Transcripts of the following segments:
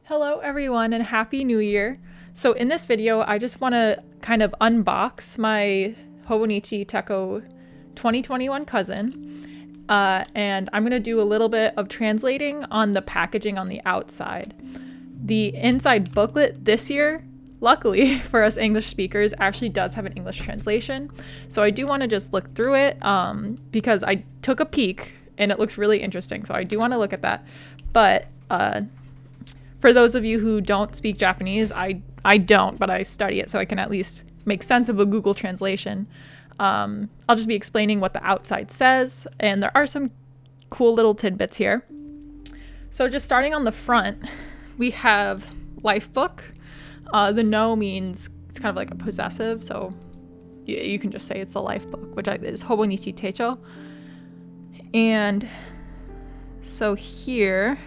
Hello everyone and Happy New Year. So in this video, I just want to kind of unbox my Hobonichi Techo 2021 cousin. And I'm going to do a little bit of translating on the packaging on the outside. The inside booklet this year, luckily for us English speakers, actually does have an English translation. So I do want to just look through it because I took a peek and it looks really interesting. So I do want to look at that. But for those of you who don't speak Japanese, I don't, but I study it so I can at least make sense of a Google translation. I'll just be explaining what the outside says, and there are some cool little tidbits here. So just starting on the front, we have life book. The no means it's kind of like a possessive, so you can just say it's a life book, which is Hobonichi Techo. And so here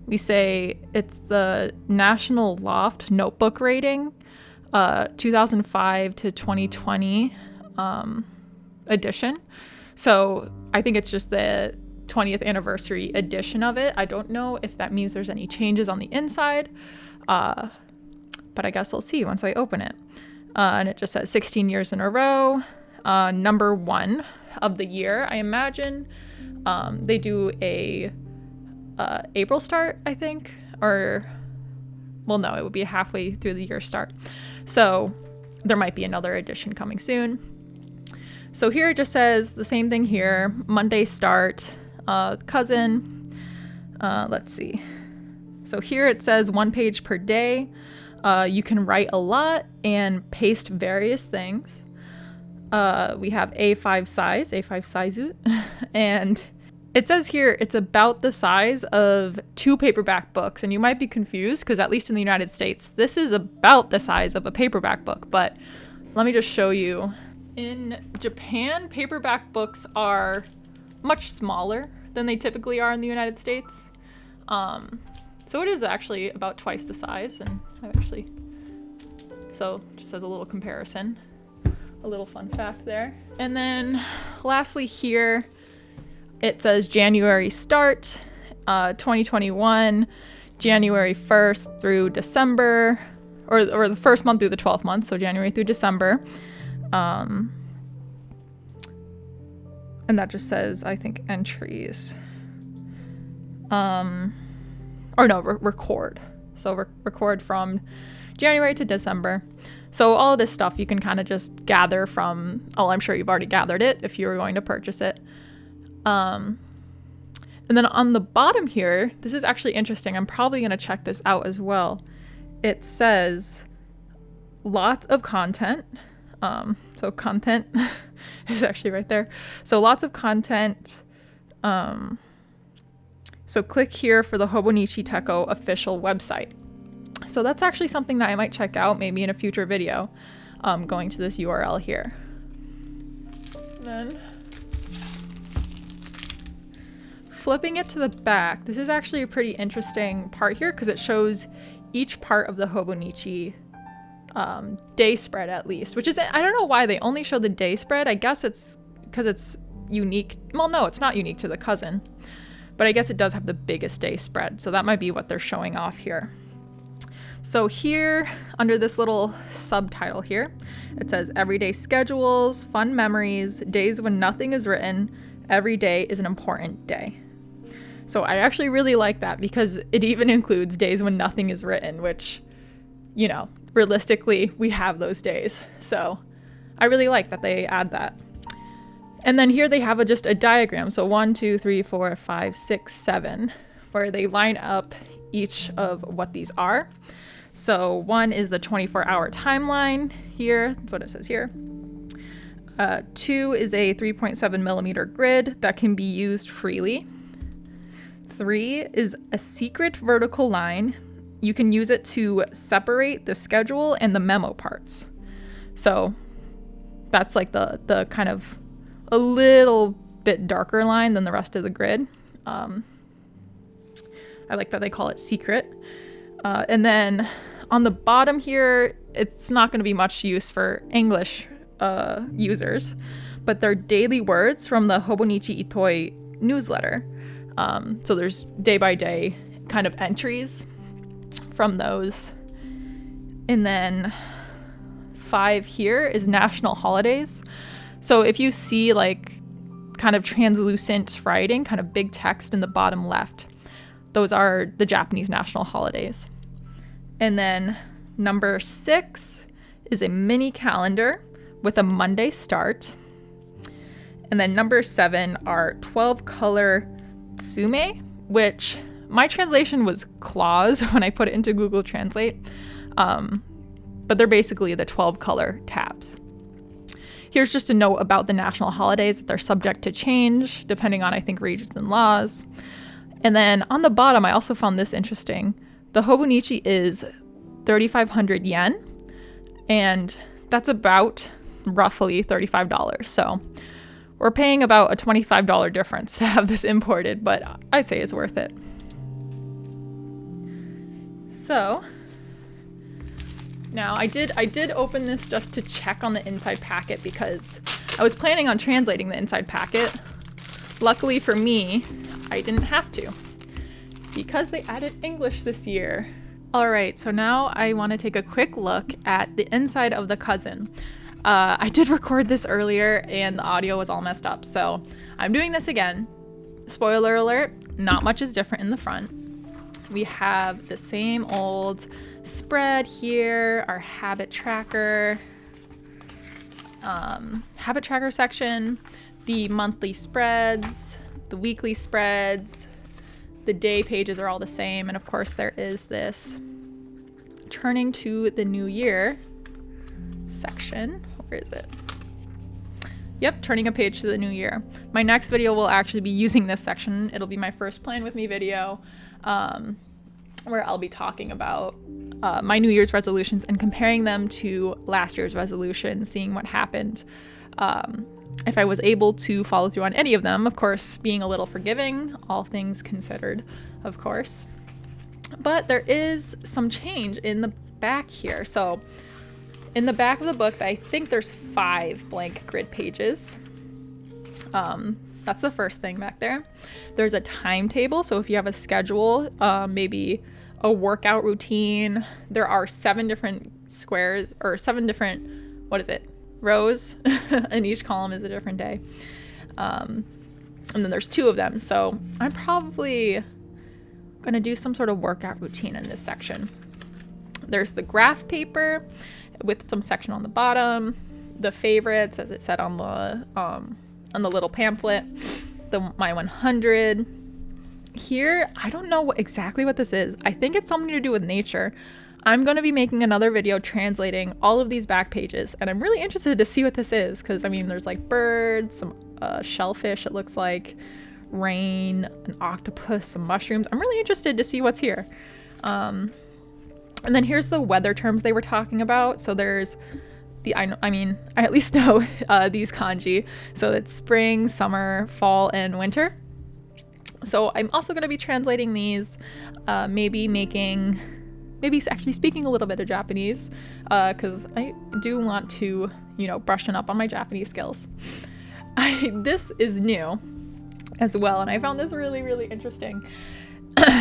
we say it's the National Loft Notebook Rating, 2005 to 2020 edition. So I think it's just the 20th anniversary edition of it. I don't know if that means there's any changes on the inside, but I guess we'll see once I open it. And it just says 16 years in a row, number 1 of the year, I imagine. They do a April start, I think, or well, no, it would be halfway through the year start. So there might be another edition coming soon. So here it just says the same thing here, Monday start, cousin. Let's see. So here it says 1 page per day. You can write a lot and paste various things. We have A5 size, A5 size, and it says here it's about the size of 2 paperback books, and you might be confused because at least in the United States, this is about the size of a paperback book, but let me just show you. In Japan, paperback books are much smaller than they typically are in the United States. So it is actually about twice the size, and so just as a little comparison, a little fun fact there. And then lastly here, it says January start, 2021, January 1st through December, or the first month through the 12th month, so January through December. And that just says, I think, entries. Record. So record from January to December. So all of this stuff you can kind of just gather from, I'm sure you've already gathered it if you were going to purchase it. And then on the bottom here, this is actually interesting. I'm probably going to check this out as well. It says lots of content. So content is actually right there. So lots of content. So click here for the Hobonichi Techo official website. So that's actually something that I might check out maybe in a future video, going to this URL here. Then flipping it to the back, this is actually a pretty interesting part here because it shows each part of the Hobonichi day spread at least, which is, I don't know why they only show the day spread. I guess it's because it's unique. Well, no, it's not unique to the cousin, but I guess it does have the biggest day spread. So that might be what they're showing off here. So here under this little subtitle here, it says everyday schedules, fun memories, days when nothing is written, every day is an important day. So I actually really like that because it even includes days when nothing is written, which, you know, realistically, we have those days. So I really like that they add that. And then here they have just a diagram. So 1, 2, 3, 4, 5, 6, 7, where they line up each of what these are. So 1 is the 24-hour timeline here, that's what it says here. 2 is a 3.7 millimeter grid that can be used freely. 3 is a secret vertical line. You can use it to separate the schedule and the memo parts. So that's like the kind of a little bit darker line than the rest of the grid. I like that they call it secret. And then on the bottom here, it's not going to be much use for English users, but they're daily words from the Hobonichi Itoi newsletter. So there's day by day kind of entries from those. And then 5 here is national holidays. So if you see like kind of translucent writing, kind of big text in the bottom left, those are the Japanese national holidays. And then number 6 is a mini calendar with a Monday start. And then number 7 are 12 color tsume, which my translation was claws when I put it into Google Translate. But they're basically the 12 color tabs. Here's just a note about the national holidays that they're subject to change depending on, I think, regions and laws. And then on the bottom, I also found this interesting. The Hobonichi is 3,500 yen, and that's about roughly $35. So we're paying about a $25 difference to have this imported, but I say it's worth it. So now I did open this just to check on the inside packet because I was planning on translating the inside packet. Luckily for me, I didn't have to because they added English this year. All right, so now I want to take a quick look at the inside of the cousin. I did record this earlier and the audio was all messed up, so I'm doing this again. Spoiler alert, not much is different in the front. We have the same old spread here, our habit tracker section, the monthly spreads, the weekly spreads, the day pages are all the same, and of course there is this turning to the new year section. Where is it? Yep, turning a page to the new year. My next video will actually be using this section. It'll be my first plan with me video, where I'll be talking about my New Year's resolutions and comparing them to last year's resolution, seeing what happened. If I was able to follow through on any of them, of course, being a little forgiving, all things considered, of course. But there is some change in the back here. So in the back of the book, I think there's 5 blank grid pages. That's the first thing back there. There's a timetable. So if you have a schedule, maybe a workout routine, there are 7 different squares or 7 different, rows, and each column is a different day. And then there's 2 of them. So I'm probably gonna do some sort of workout routine in this section. There's the graph paper with some section on the bottom, the favorites, as it said on the little pamphlet, my 100. Here, I don't know exactly what this is. I think it's something to do with nature. I'm going to be making another video translating all of these back pages, and I'm really interested to see what this is, because I mean there's like birds, some shellfish, it looks like, rain, an octopus, some mushrooms. I'm really interested to see what's here. And then here's the weather terms they were talking about. So there's I at least know these kanji. So it's spring, summer, fall, and winter. So I'm also going to be translating these, maybe actually speaking a little bit of Japanese, because I do want to, brushing up on my Japanese skills. This is new as well, and I found this really, really interesting.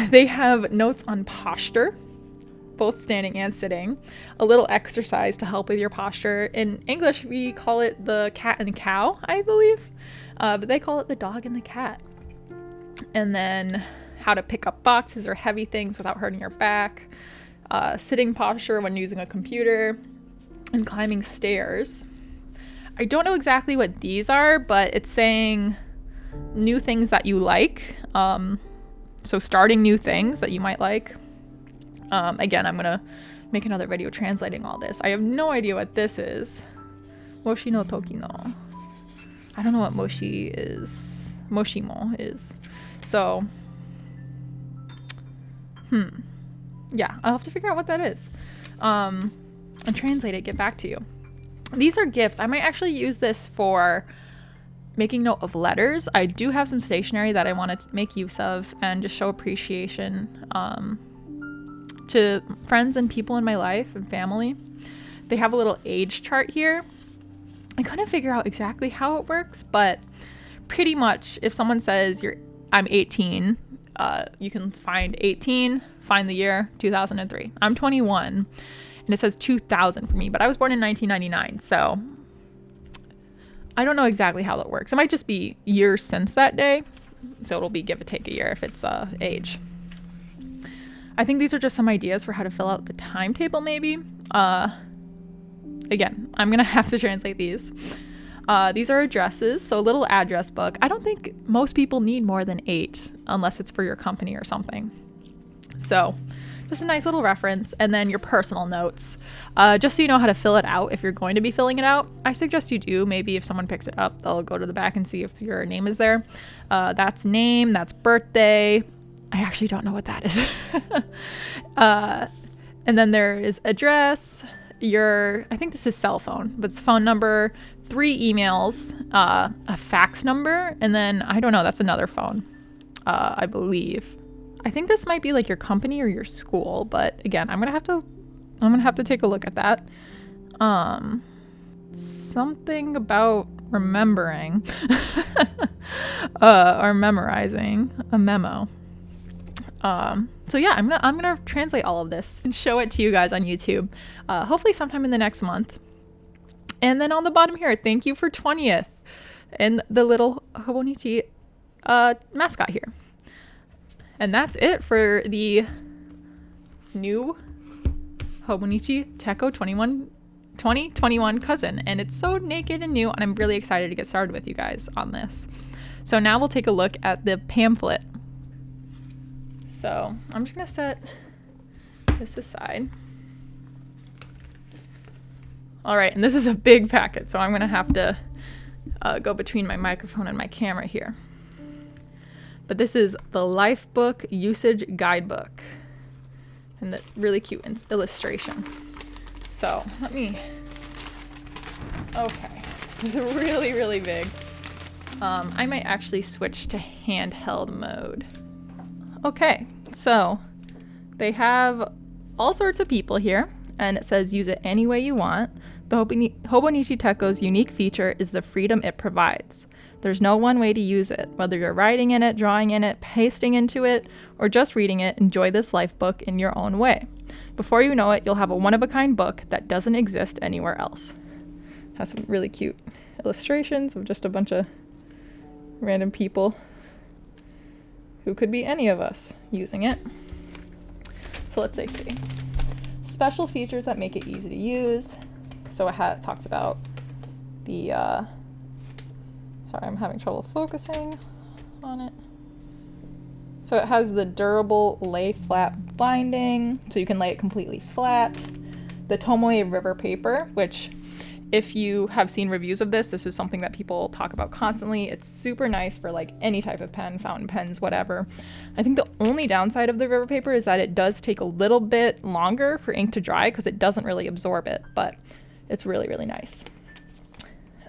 They have notes on posture, both standing and sitting, a little exercise to help with your posture. In English, we call it the cat and the cow, I believe, but they call it the dog and the cat. And then how to pick up boxes or heavy things without hurting your back, sitting posture when using a computer, and climbing stairs. I don't know exactly what these are, but it's saying new things that you like. So starting new things that you might like. Again, I'm gonna make another video translating all this. I have no idea what this is. Moshi no toki no. I don't know what moshi is. Moshimo is. So, yeah, I'll have to figure out what that is. And translate it, get back to you. These are gifts. I might actually use this for making note of letters. I do have some stationery that I want to make use of and just show appreciation to friends and people in my life and family. They have a little age chart here. I couldn't figure out exactly how it works, but pretty much if someone says I'm 18, you can find 18 find the year, 2003. I'm 21 and it says 2000 for me, but I was born in 1999. So I don't know exactly how that works. It might just be years since that day. So it'll be give or take a year if it's age. I think these are just some ideas for how to fill out the timetable maybe. Again, I'm going to have to translate these. These are addresses, so a little address book. I don't think most people need more than 8 unless it's for your company or something. So just a nice little reference, and then your personal notes. Just so you know how to fill it out if you're going to be filling it out. I suggest you do. Maybe if someone picks it up, they'll go to the back and see if your name is there. That's name, that's birthday. I actually don't know what that is. And then there is address, I think this is cell phone, but it's phone number, 3 emails, a fax number, and then I don't know, that's another phone, I believe. I think this might be like your company or your school, but again, I'm gonna have to take a look at that. Something about remembering or memorizing a memo. So yeah, I'm gonna translate all of this and show it to you guys on YouTube, hopefully sometime in the next month. And then on the bottom here, thank you for 20th, and the little Hobonichi mascot here. And that's it for the new Hobonichi Techo 2021 cousin. And it's so naked and new, and I'm really excited to get started with you guys on this. So now we'll take a look at the pamphlet. So I'm just gonna set this aside. All right, and this is a big packet, so I'm gonna have to go between my microphone and my camera here. But this is the Lifebook Usage Guidebook, and the really cute illustration. So okay, it's really, really big. I might actually switch to handheld mode. Okay, so they have all sorts of people here, and it says use it any way you want. The Hobonichi Techo's unique feature is the freedom it provides. There's no one way to use it. Whether you're writing in it, drawing in it, pasting into it, or just reading it, enjoy this life book in your own way. Before you know it, you'll have a one-of-a-kind book that doesn't exist anywhere else. It has some really cute illustrations of just a bunch of random people who could be any of us using it. So let's see. Special features that make it easy to use. So it talks about the, sorry, I'm having trouble focusing on it. So it has the durable lay flat binding, so you can lay it completely flat. The Tomoe River paper, which if you have seen reviews of this is something that people talk about constantly. It's super nice for like any type of pen, fountain pens, whatever. I think the only downside of the river paper is that it does take a little bit longer for ink to dry because it doesn't really absorb it, but it's really, really nice.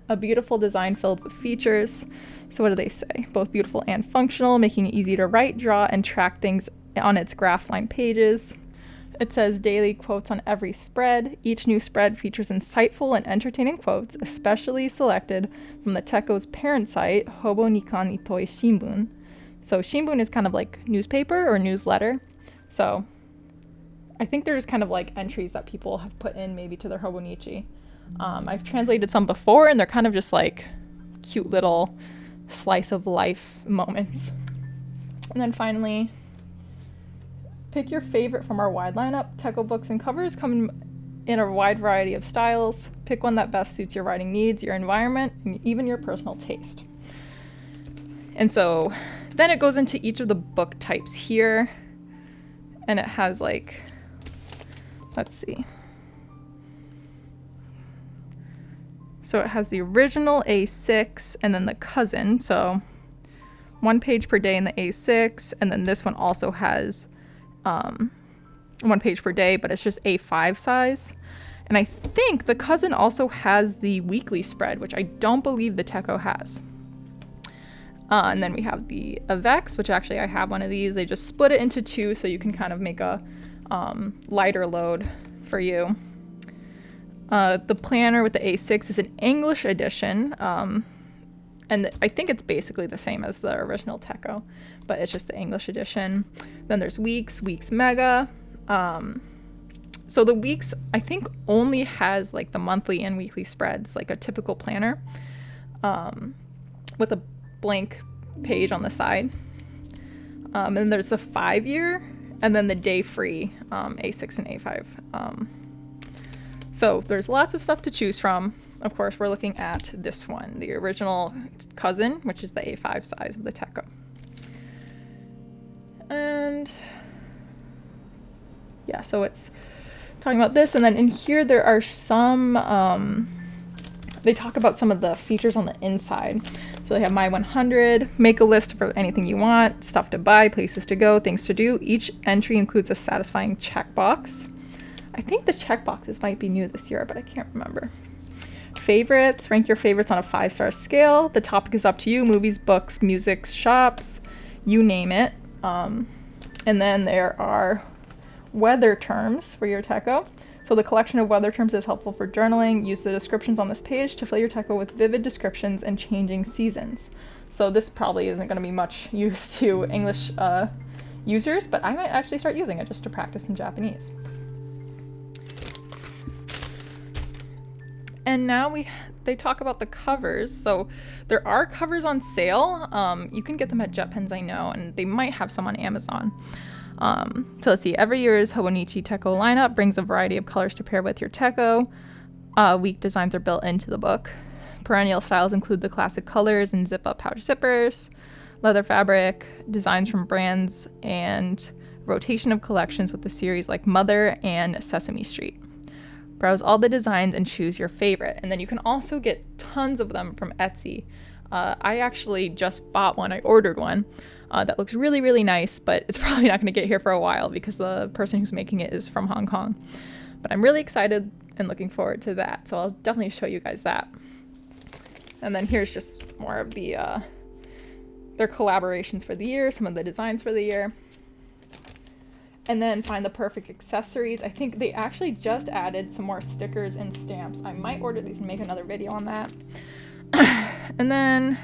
A beautiful design filled with features. So what do they say? Both beautiful and functional, making it easy to write, draw, and track things on its graph line pages. It says daily quotes on every spread. Each new spread features insightful and entertaining quotes, especially selected from the Techo's parent site, Hobonikan Itoi Shimbun. So Shimbun is kind of like newspaper or newsletter. So I think there's kind of like entries that people have put in maybe to their Hobonichi. I've translated some before, and they're kind of just like cute little slice of life moments. And then finally, pick your favorite from our wide lineup. Techo books and covers come in a wide variety of styles. Pick one that best suits your writing needs, your environment, and even your personal taste. And so then it goes into each of the book types here, and it has like, let's see. So it has the original A6 and then the cousin. So 1 page per day in the A6, and then this one also has 1 page per day, but it's just A5 size. And I think the cousin also has the weekly spread, which I don't believe the Techo has. And then we have the Avex, which actually I have one of these. They just split it into 2 so you can kind of make a lighter load for you. The planner with the A6 is an English edition, and And I think it's basically the same as the original Techo, but it's just the English edition. Then there's Weeks Mega. So the Weeks, I think, only has like the monthly and weekly spreads, like a typical planner, with a blank page on the side. And then there's the 5-year, and then the day-free A6 and A5. So there's lots of stuff to choose from. Of course, we're looking at this one, the original cousin, which is the A5 size of the Techo. And yeah, so it's talking about this. And then in here, there are some, they talk about some of the features on the inside. So they have My 100, make a list for anything you want, stuff to buy, places to go, things to do. Each entry includes a satisfying checkbox. I think the checkboxes might be new this year, but I can't remember. Favorites, rank your favorites on a 5-star scale. The topic is up to you, movies, books, music, shops, you name it. And then there are weather terms for your Techo. So the collection of weather terms is helpful for journaling. Use the descriptions on this page to fill your Techo with vivid descriptions and changing seasons. So this probably isn't going to be much use to English users, but I might actually start using it just to practice some Japanese. And now they talk about the covers. So there are covers on sale. You can get them at JetPens, I know, and they might have some on Amazon. So let's see, every year's Hobonichi Techo lineup brings a variety of colors to pair with your Techo. Week designs are built into the book. Perennial styles include the classic colors and zip-up pouch zippers, leather fabric, designs from brands, and rotation of collections with the series like Mother and Sesame Street. Browse all the designs and choose your favorite. And then you can also get tons of them from Etsy. I actually just bought one. I ordered one. That looks really, really nice, but it's probably not going to get here for a while because the person who's making it is from Hong Kong. But I'm really excited and looking forward to that. So I'll definitely show you guys that. And then here's just more of the their collaborations for the year, some of the designs for the year. And then find the perfect accessories. I think they actually just added some more stickers and stamps. I might order these and make another video on that. And then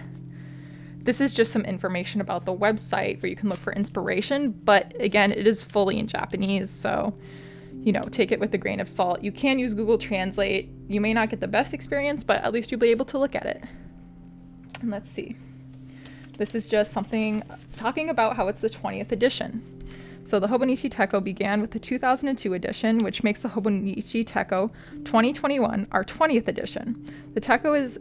this is just some information about the website where you can look for inspiration. But again, it is fully in Japanese, so take it with a grain of salt. You can use Google Translate. You may not get the best experience, but at least you'll be able to look at it. And let's see. This is just something talking about how it's the 20th edition. So the Hobonichi Techo began with the 2002 edition, which makes the Hobonichi Techo 2021 our 20th edition. The Techo is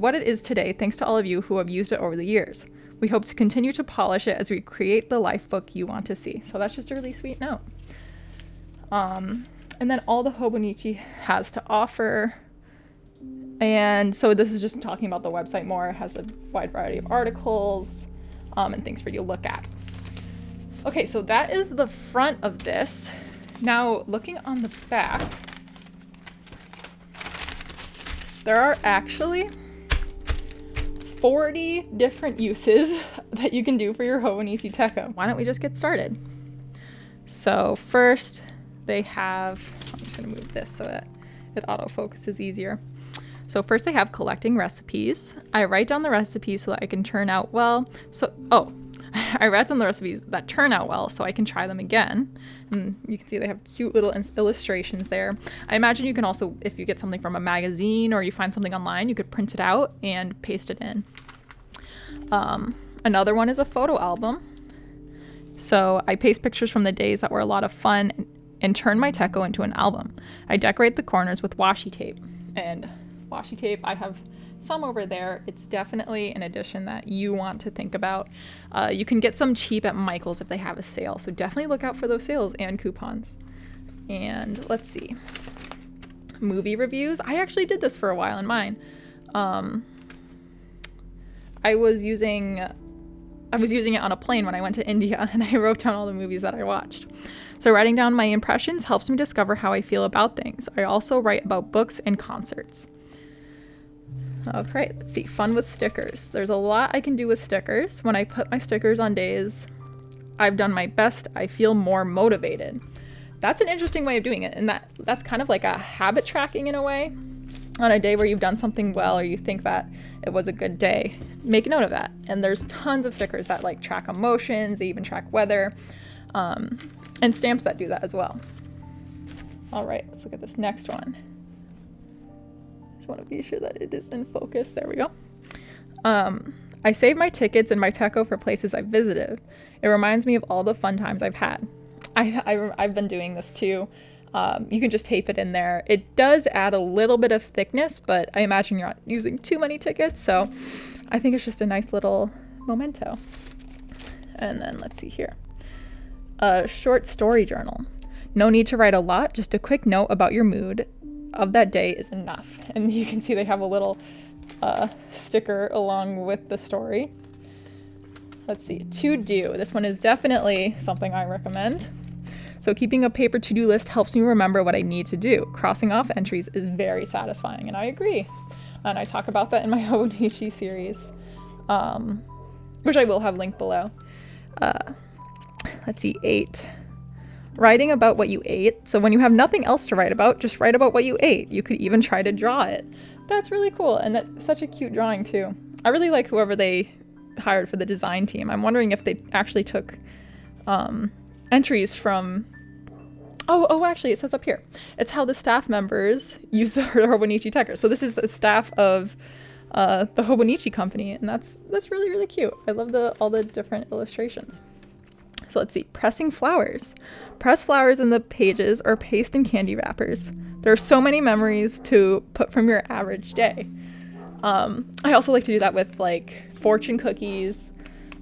what it is today thanks to all of you who have used it over the years. We hope to continue to polish it as we create the life book you want to see. So that's just a really sweet note. And then all the Hobonichi has to offer. And so this is just talking about the website more. It has a wide variety of articles and things for you to look at. Okay, so that is the front of this. Now, looking on the back, there are actually 40 different uses that you can do for your Hobonichi Techo. Why don't we just get started? So first, they have, I'm just gonna move this so that it autofocuses easier. So first they have collecting recipes. I write down the recipes so that I can turn out well. I write down the recipes that turn out well so I can try them again. And you can see they have cute little illustrations there. I imagine you can also, if you get something from a magazine or you find something online, you could print it out and paste it in. Another one is a photo album. So I paste pictures from the days that were a lot of fun and turn my Techo into an album. I decorate the corners with washi tape. And washi tape, I have some over there. It's definitely an addition that you want to think about. You can get some cheap at Michael's if they have a sale, so definitely look out for those sales and coupons. And let's see, movie reviews. I actually did this for a while in mine. I was using it on a plane when I went to India, and I wrote down all the movies that I watched. So writing down my impressions helps me discover how I feel about things. I also write about books and concerts. Okay, let's see. Fun with stickers. There's a lot I can do with stickers. When I put my stickers on days I've done my best, I feel more motivated. That's an interesting way of doing it, and that's kind of like a habit tracking in a way. on a day where you've done something well, or you think that it was a good day, make a note of that. And there's tons of stickers that like track emotions, they even track weather, and stamps that do that as well. All right, let's look at this next one. Just want to be sure that it is in focus. There we go. I save my tickets and my Techo for places I've visited. It reminds me of all the fun times I've had. I've been doing this too. You can just tape it in there. It does add a little bit of thickness, but I imagine you're not using too many tickets, so I think it's just a nice little memento. And then let's see here. A short story journal. No need to write a lot, just a quick note about your mood of that day is enough. And you can see they have a little sticker along with the story. Let's see, to do. This one is definitely something I recommend. So keeping a paper to-do list helps me remember what I need to do. Crossing off entries is very satisfying, and I agree. And I talk about that in my Hobonichi series, which I will have linked below. Let's see, 8. Writing about what you ate. So when you have nothing else to write about, just write about what you ate. You could even try to draw it. That's really cool, and that's such a cute drawing too. I really like whoever they hired for the design team. I'm wondering if they actually took entries from... Oh, actually, it says up here. It's how the staff members use the Hobonichi Techo. So this is the staff of the Hobonichi company, and that's really, really cute. I love all the different illustrations. So let's see, pressing flowers. Press flowers in the pages or paste in candy wrappers. There are so many memories to put from your average day. I also like to do that with like fortune cookies.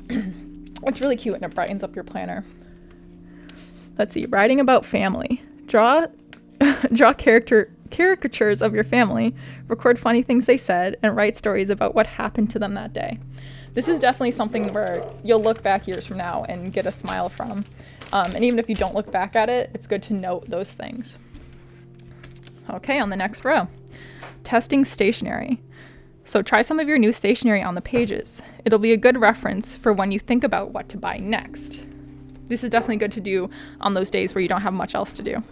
It's really cute and it brightens up your planner. Let's see, writing about family. Draw caricatures of your family, record funny things they said, and write stories about what happened to them that day. This is definitely something where you'll look back years from now and get a smile from. And even if you don't look back at it, it's good to note those things. Okay, on the next row. Testing stationery. So try some of your new stationery on the pages. It'll be a good reference for when you think about what to buy next. This is definitely good to do on those days where you don't have much else to do.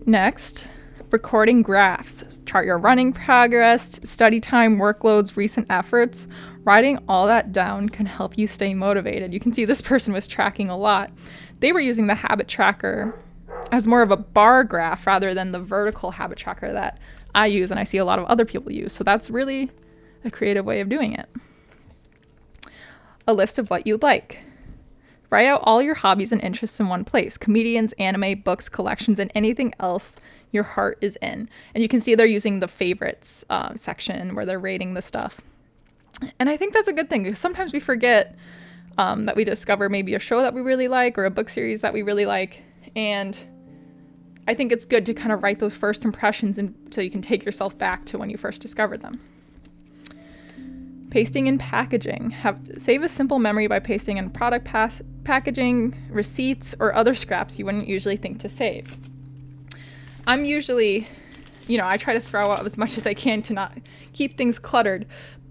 Next, recording graphs. Chart your running progress, study time, workloads, recent efforts. Writing all that down can help you stay motivated. You can see this person was tracking a lot. They were using the habit tracker as more of a bar graph rather than the vertical habit tracker that I use and I see a lot of other people use. So that's really a creative way of doing it. A list of what you'd like. Write out all your hobbies and interests in one place. Comedians, anime, books, collections, and anything else your heart is in. And you can see they're using the favorites section where they're rating the stuff. And I think that's a good thing because sometimes we forget that we discover maybe a show that we really like or a book series that we really like. And I think it's good to kind of write those first impressions so you can take yourself back to when you first discovered them. Pasting and packaging. Save a simple memory by pasting in product packaging, receipts, or other scraps you wouldn't usually think to save. I'm usually, I try to throw out as much as I can to not keep things cluttered,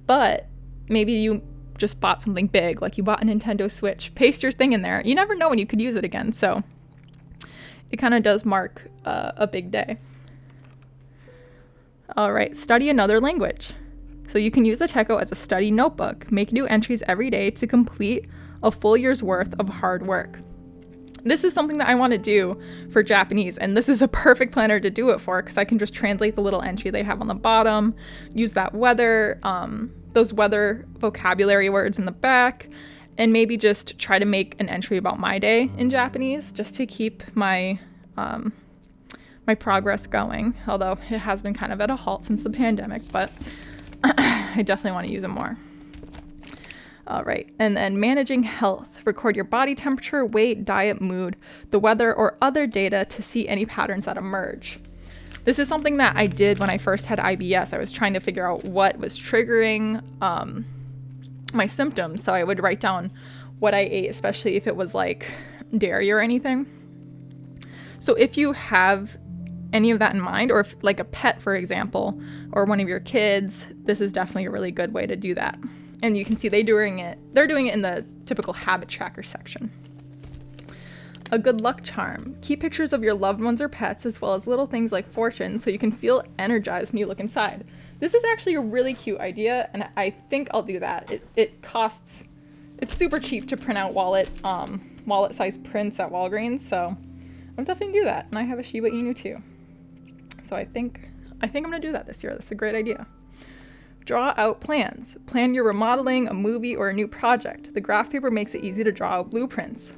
but maybe you just bought something big, like you bought a Nintendo Switch. Paste your thing in there. You never know when you could use it again, so it kind of does mark a big day. All right, study another language. So you can use the Techo as a study notebook. Make new entries every day to complete a full year's worth of hard work. This is something that I want to do for Japanese, and this is a perfect planner to do it for because I can just translate the little entry they have on the bottom, use that weather, those weather vocabulary words in the back, and maybe just try to make an entry about my day in Japanese just to keep my progress going, although it has been kind of at a halt since the pandemic, but I definitely want to use it more. All right, and then managing health. Record your body temperature, weight, diet, mood, the weather, or other data to see any patterns that emerge. This is something that I did when I first had IBS. I was trying to figure out what was triggering my symptoms, so I would write down what I ate, especially if it was like dairy or anything. So if you have any of that in mind, or if like a pet, for example, or one of your kids, this is definitely a really good way to do that. And you can see they're doing it in the typical habit tracker section. A good luck charm. Keep pictures of your loved ones or pets, as well as little things like fortune, so you can feel energized when you look inside. This is actually a really cute idea, and I think I'll do that. It costs, it's super cheap to print out wallet size prints at Walgreens, so I'm definitely gonna do that. And I have a Shiba Inu too. So I think I'm gonna do that this year. That's a great idea. Draw out plans. Plan your remodeling, a movie, or a new project. The graph paper makes it easy to draw out blueprints.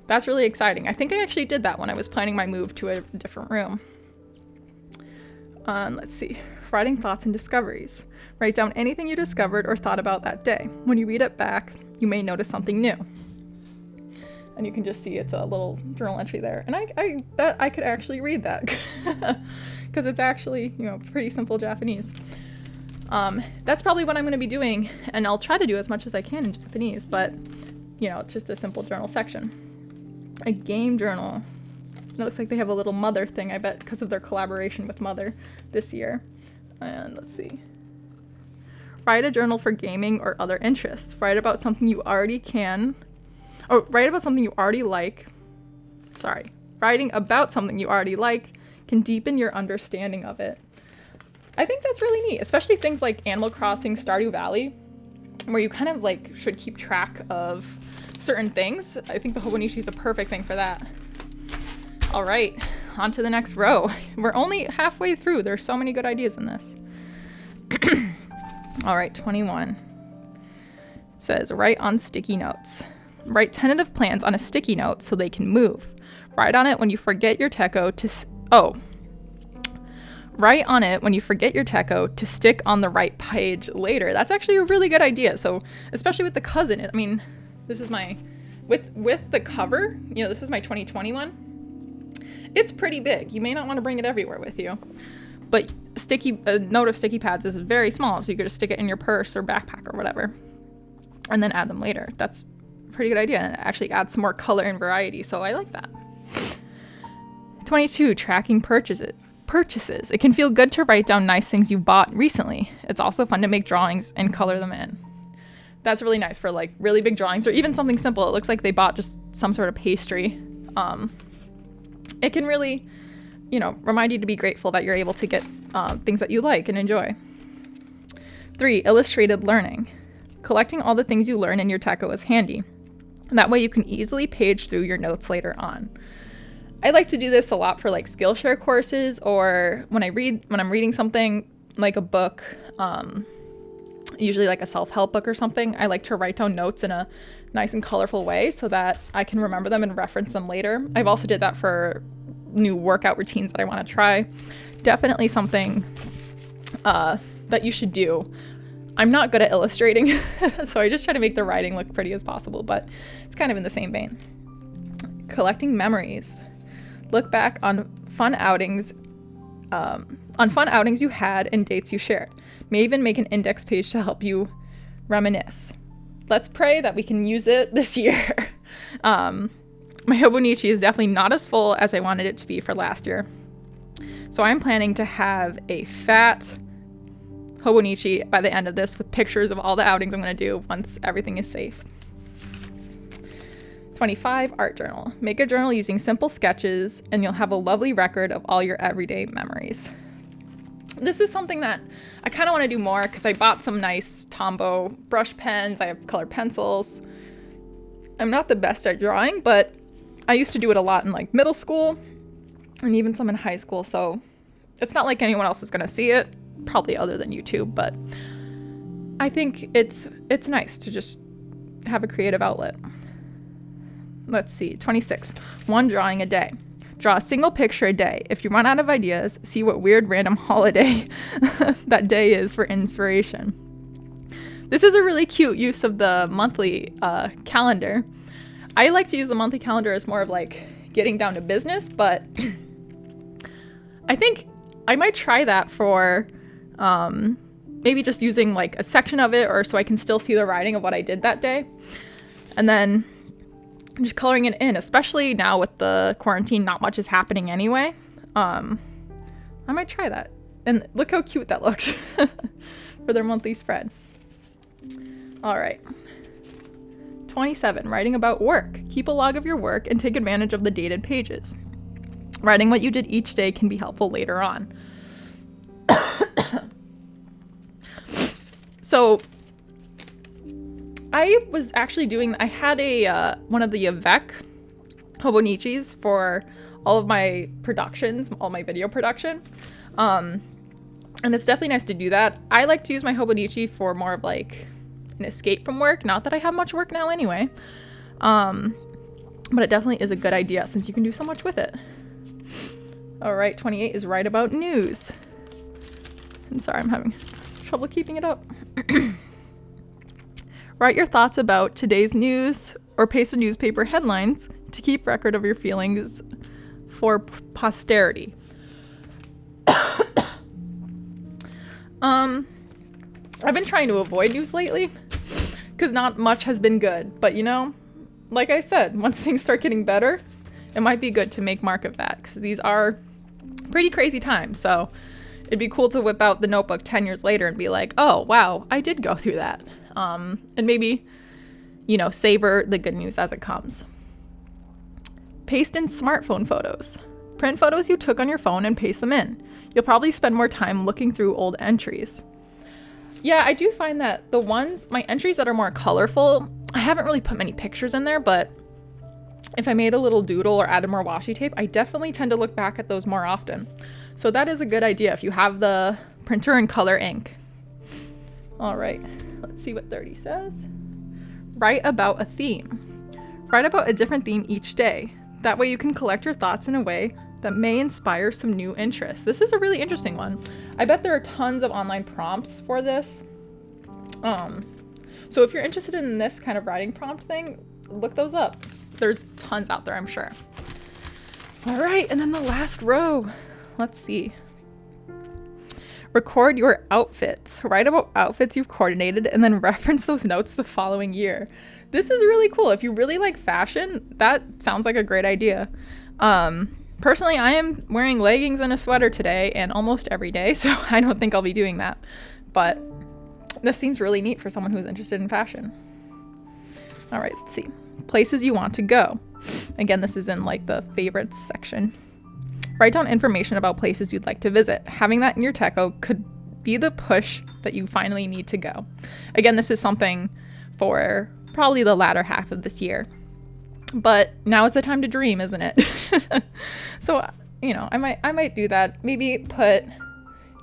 That's really exciting. I think I actually did that when I was planning my move to a different room. Let's see. Writing thoughts and discoveries. Write down anything you discovered or thought about that day. When you read it back, you may notice something new. And you can just see it's a little journal entry there. And I could actually read that because it's actually, you know, pretty simple Japanese. That's probably what I'm going to be doing, and I'll try to do as much as I can in Japanese, but, you know, it's just a simple journal section. A game journal. It looks like they have a little Mother thing, I bet, because of their collaboration with Mother this year. And let's see. Write a journal for gaming or other interests. Write about something you already write about something you already like. Sorry. Writing about something you already like can deepen your understanding of it. I think that's really neat, especially things like Animal Crossing Stardew Valley, where you kind of like should keep track of certain things. I think the Hobonichi is a perfect thing for that. All right, on to the next row. We're only halfway through. There's so many good ideas in this. All right, 21. It says, write on sticky notes. Write tentative plans on a sticky note so they can move. Write on it when you forget your Techo to... Write on it when you forget your Techo to stick on the right page later. That's actually a really good idea. So especially with the cousin, I mean, this is my, with the cover, you know, this is my 2021. It's pretty big. You may not want to bring it everywhere with you, but a note of sticky pads is very small. So you could just stick it in your purse or backpack or whatever, and then add them later. That's a pretty good idea. And it actually adds some more color and variety. So I like that. 22, tracking purchases. It can feel good to write down nice things you bought recently. It's also fun to make drawings and color them in. That's really nice for like really big drawings or even something simple. It looks like they bought just some sort of pastry. It can really, you know, remind you to be grateful that you're able to get things that you like and enjoy. 3, illustrated learning. Collecting all the things you learn in your Techo is handy. That way you can easily page through your notes later on. I like to do this a lot for like Skillshare courses, or when I'm reading something like a book, usually like a self-help book or something, I like to write down notes in a nice and colorful way so that I can remember them and reference them later. I've also did that for new workout routines that I want to try. Definitely something that you should do. I'm not good at illustrating, so I just try to make the writing look pretty as possible, but it's kind of in the same vein. Collecting memories. Look back on fun outings you had and dates you shared. May even make an index page to help you reminisce. Let's pray that we can use it this year. My Hobonichi is definitely not as full as I wanted it to be for last year. So I'm planning to have a fat Hobonichi by the end of this with pictures of all the outings I'm going to do once everything is safe. 25, art journal. Make a journal using simple sketches and you'll have a lovely record of all your everyday memories. This is something that I kind of want to do more because I bought some nice Tombow brush pens. I have colored pencils. I'm not the best at drawing, but I used to do it a lot in like middle school and even some in high school. So it's not like anyone else is going to see it, probably other than YouTube, but I think it's nice to just have a creative outlet. Let's see, 26, 1 drawing a day. Draw a single picture a day. If you run out of ideas, see what weird random holiday that day is for inspiration. This is a really cute use of the monthly calendar. I like to use the monthly calendar as more of like getting down to business, but I think I might try that for maybe just using like a section of it, or so I can still see the writing of what I did that day. And then just coloring it in, especially now with the quarantine, not much is happening anyway. I might try that. And look how cute that looks for their monthly spread. All right. 27, writing about work. Keep a log of your work and take advantage of the dated pages. Writing what you did each day can be helpful later on. So I was actually I had one of the Avec Hobonichis for all of my productions, all my video production. And it's definitely nice to do that. I like to use my Hobonichi for more of like an escape from work. Not that I have much work now anyway. But it definitely is a good idea since you can do so much with it. All right, 28 is write about news. I'm sorry, I'm having trouble keeping it up. Write your thoughts about today's news or paste a newspaper headlines to keep record of your feelings for posterity. I've been trying to avoid news lately because not much has been good. But you know, like I said, once things start getting better, it might be good to make mark of that because these are pretty crazy times. So it'd be cool to whip out the notebook 10 years later and be like, oh, wow, I did go through that. And maybe, you know, savor the good news as it comes. Paste in smartphone photos. Print photos you took on your phone and paste them in. You'll probably spend more time looking through old entries. Yeah, I do find that my entries that are more colorful, I haven't really put many pictures in there, but if I made a little doodle or added more washi tape, I definitely tend to look back at those more often. So that is a good idea if you have the printer and color ink. All right, let's see what 30 says. Write about a theme. Write about a different theme each day. That way you can collect your thoughts in a way that may inspire some new interests. This is a really interesting one. I bet there are tons of online prompts for this. So if you're interested in this kind of writing prompt thing, look those up. There's tons out there, I'm sure. All right, and then the last row. Let's see. Record your outfits. Write about outfits you've coordinated and then reference those notes the following year. This is really cool. If you really like fashion, that sounds like a great idea. Personally, I am wearing leggings and a sweater today and almost every day, so I don't think I'll be doing that. But this seems really neat for someone who's interested in fashion. All right, let's see. Places you want to go. Again, this is in like the favorites section. Write down information about places you'd like to visit. Having that in your Techo could be the push that you finally need to go. Again, this is something for probably the latter half of this year. But now is the time to dream, isn't it? So, you know, I might do that. Maybe put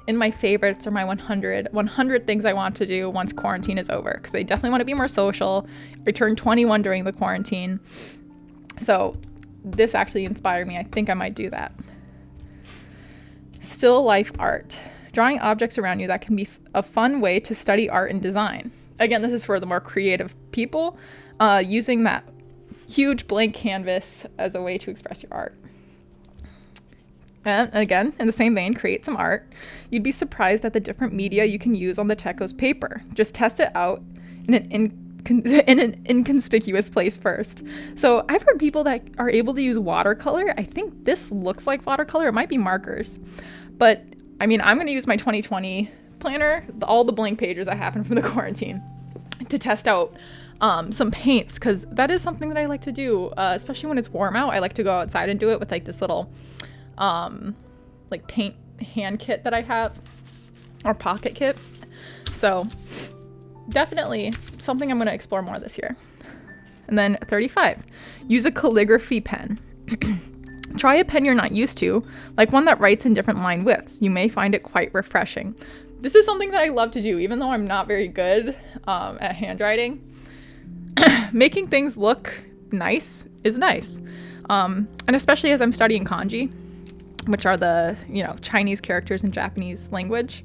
in my favorites or my 100 things I want to do once quarantine is over, because I definitely want to be more social. I turned 21 during the quarantine. So this actually inspired me. I think I might do that. Still life art. Drawing objects around you that can be a fun way to study art and design. Again, this is for the more creative people, using that huge blank canvas as a way to express your art. And again, in the same vein, create some art. You'd be surprised at the different media you can use on the Techo's paper. Just test it out in an inconspicuous place first. So I've heard people that are able to use watercolor. I think this looks like watercolor. It might be markers. But I mean, I'm going to use my 2020 planner, all the blank pages that happened from the quarantine, to test out some paints, because that is something that I like to do, especially when it's warm out. I like to go outside and do it with like this little like paint hand kit that I have, or pocket kit. So definitely something I'm going to explore more this year. And then 35, use a calligraphy pen. Try a pen you're not used to, like one that writes in different line widths. You may find it quite refreshing. This is something that I love to do, even though I'm not very good at handwriting. Making things look nice is nice. And especially as I'm studying kanji, which are the, you know, Chinese characters in Japanese language.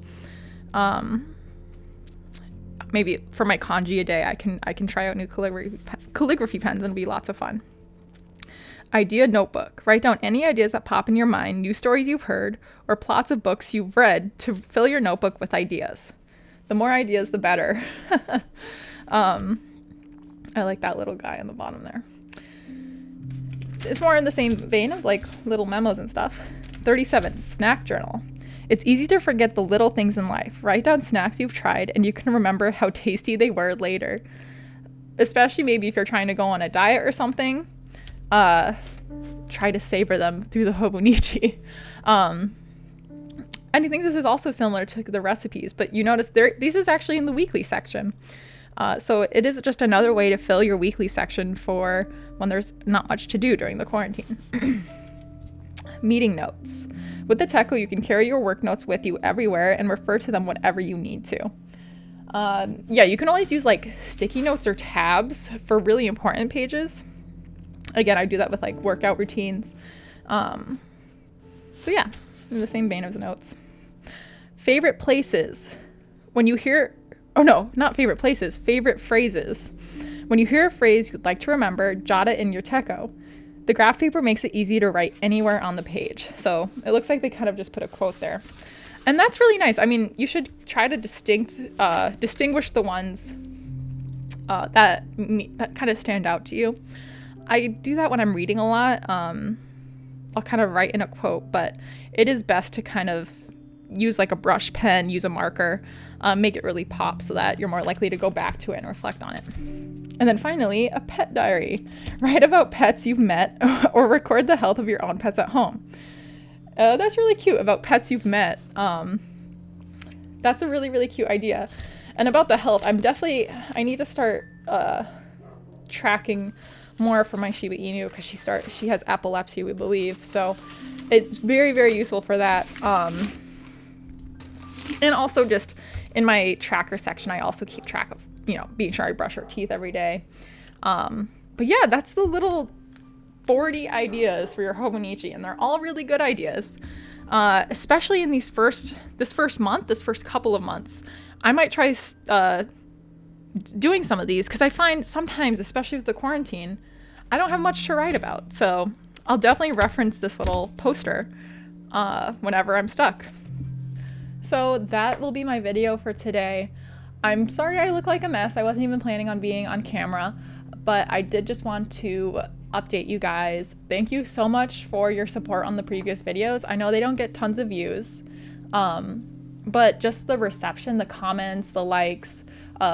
Maybe for my kanji a day, I can try out new calligraphy pens, and it'll be lots of fun. Idea notebook. Write down any ideas that pop in your mind, new stories you've heard, or plots of books you've read to fill your notebook with ideas. The more ideas, the better. I like that little guy on the bottom there. It's more in the same vein of like little memos and stuff. 37, snack journal. It's easy to forget the little things in life. Write down snacks you've tried and you can remember how tasty they were later. especially maybe if you're trying to go on a diet or something, try to savor them through the Hobonichi. And I think this is also similar to the recipes, but you notice this is actually in the weekly section. So it is just another way to fill your weekly section for when there's not much to do during the quarantine. Meeting notes. With the Techo, you can carry your work notes with you everywhere and refer to them whenever you need to. Yeah, you can always use like sticky notes or tabs for really important pages. Again, I do that with like workout routines. So yeah, in the same vein as notes. Favorite places. When you hear, oh no, not favorite places, favorite phrases. When you hear a phrase you'd like to remember, jot it in your Techo. The graph paper makes it easy to write anywhere on the page. So it looks like they kind of just put a quote there. And that's really nice. I mean, you should try to distinguish the ones that kind of stand out to you. I do that when I'm reading a lot. I'll kind of write in a quote, but it is best to kind of use like a brush pen, use a marker, make it really pop so that you're more likely to go back to it and reflect on it. And then finally, a pet diary. Write about pets you've met or record the health of your own pets at home. That's really cute, about pets you've met. That's a really, really cute idea. And about the health, I need to start tracking more for my Shiba Inu because she has epilepsy, we believe. So it's very, very useful for that. And also just in my tracker section, I also keep track of, being sure I brush her teeth every day. But yeah, that's the little 40 ideas for your Hobonichi, and they're all really good ideas. Especially in this first couple of months. I might try doing some of these because I find sometimes, especially with the quarantine, I don't have much to write about. So I'll definitely reference this little poster whenever I'm stuck. So that will be my video for today. I'm sorry I look like a mess. I wasn't even planning on being on camera, but I did just want to update you guys. Thank you so much for your support on the previous videos. I know they don't get tons of views, but just the reception, the comments, the likes,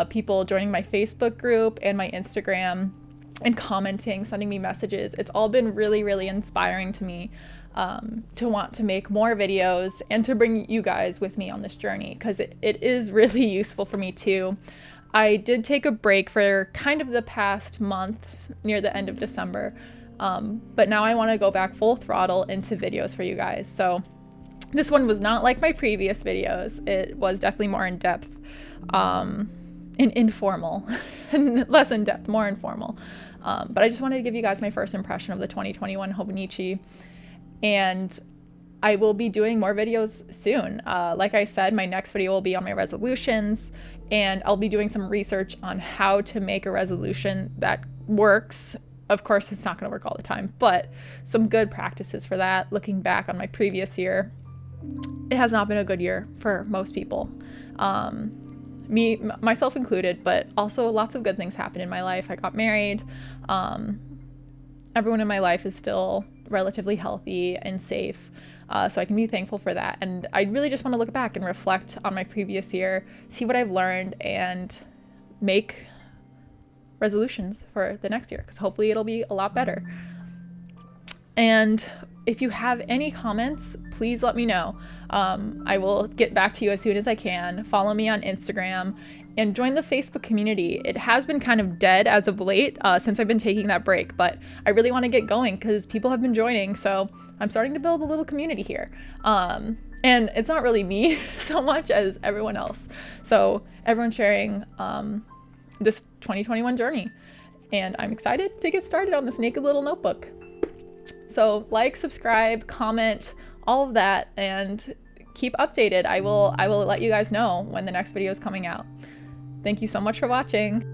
people joining my Facebook group and my Instagram and commenting, sending me messages. It's all been really, really inspiring to me to want to make more videos and to bring you guys with me on this journey because it is really useful for me too. I did take a break for kind of the past month near the end of December, but now I want to go back full throttle into videos for you guys. So this one was not like my previous videos. It was definitely more in depth and informal, less in depth, more informal. But I just wanted to give you guys my first impression of the 2021 Hobonichi, and I will be doing more videos soon. Like I said, my next video will be on my resolutions, and I'll be doing some research on how to make a resolution that works. Of course, it's not going to work all the time, but some good practices for that. Looking back on my previous year, it has not been a good year for most people. Myself included, but also lots of good things happened in my life. I got married. Everyone in my life is still relatively healthy and safe. So I can be thankful for that. And I really just want to look back and reflect on my previous year, see what I've learned, and make resolutions for the next year, because hopefully it'll be a lot better. And if you have any comments, please let me know. I will get back to you as soon as I can. Follow me on Instagram and join the Facebook community. It has been kind of dead as of late since I've been taking that break, but I really want to get going because people have been joining. So I'm starting to build a little community here. And it's not really me so much as everyone else. So everyone's sharing this 2021 journey. And I'm excited to get started on this naked little notebook. So like, subscribe, comment, all of that, and keep updated. I will let you guys know when the next video is coming out. Thank you so much for watching.